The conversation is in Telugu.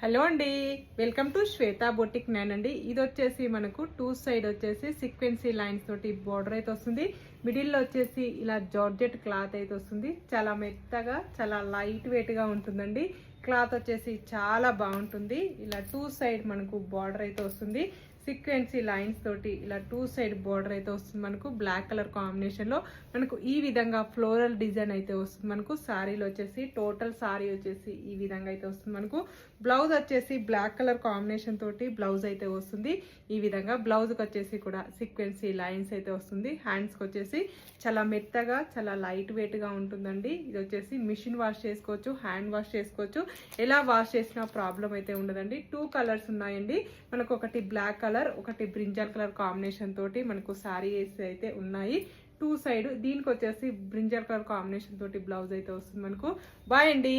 హలో అండి, welcome to Shweta boutique nine అండి. ఇది వచ్చేసి మనకు టూ సైడ్ వచ్చేసి సీక్వెన్సీ లైన్స్ తోటి బోర్డర్ అయితే వస్తుంది. మిడిల్లో వచ్చేసి ఇలా జార్జెట్ క్లాత్ అయితే వస్తుంది. చాలా మెత్తగా చాలా లైట్ వెయిట్ గా ఉంటుందండి. క్లాత్ వచ్చేసి చాలా బాగుంటుంది. ఇలా టూ సైడ్ మనకు బార్డర్ అయితే వస్తుంది. సీక్వెన్సీ లైన్స్ తోటి ఇలా టూ సైడ్ బార్డర్ అయితే వస్తుంది. మనకు బ్లాక్ కలర్ కాంబినేషన్ లో మనకు ఈ విధంగా ఫ్లోరల్ డిజైన్ అయితే వస్తుంది. మనకు సారీలో వచ్చేసి టోటల్ సారీ వచ్చేసి ఈ విధంగా అయితే వస్తుంది. మనకు బ్లౌజ్ వచ్చేసి బ్లాక్ కలర్ కాంబినేషన్ తోటి బ్లౌజ్ అయితే వస్తుంది. ఈ విధంగా బ్లౌజ్ కి వచ్చేసి కూడా సీక్వెన్సీ లైన్స్ అయితే వస్తుంది. హ్యాండ్స్ కి వచ్చేసి చాలా మెత్తగా చాలా లైట్ వెయిట్ గా ఉంటుందండి. ఇది వచ్చేసి మిషన్ వాష్ చేసుకోవచ్చు, హ్యాండ్ వాష్ చేసుకోవచ్చు. ఎలా వాష్ చేసినా ప్రాబ్లం అయితే ఉండదండి. టూ కలర్స్ ఉన్నాయండి. మనకు ఒకటి బ్లాక్ కలర్, ఒకటి బ్రింజాల్ కలర్ కాంబినేషన్ తోటి మనకు సారీస్ అయితే ఉన్నాయి. టూ సైడ్ దీనికి వచ్చేసి బ్రింజాల్ కలర్ కాంబినేషన్ తోటి బ్లౌజ్ అయితే వస్తుంది. మనకు బాయ్ అండి.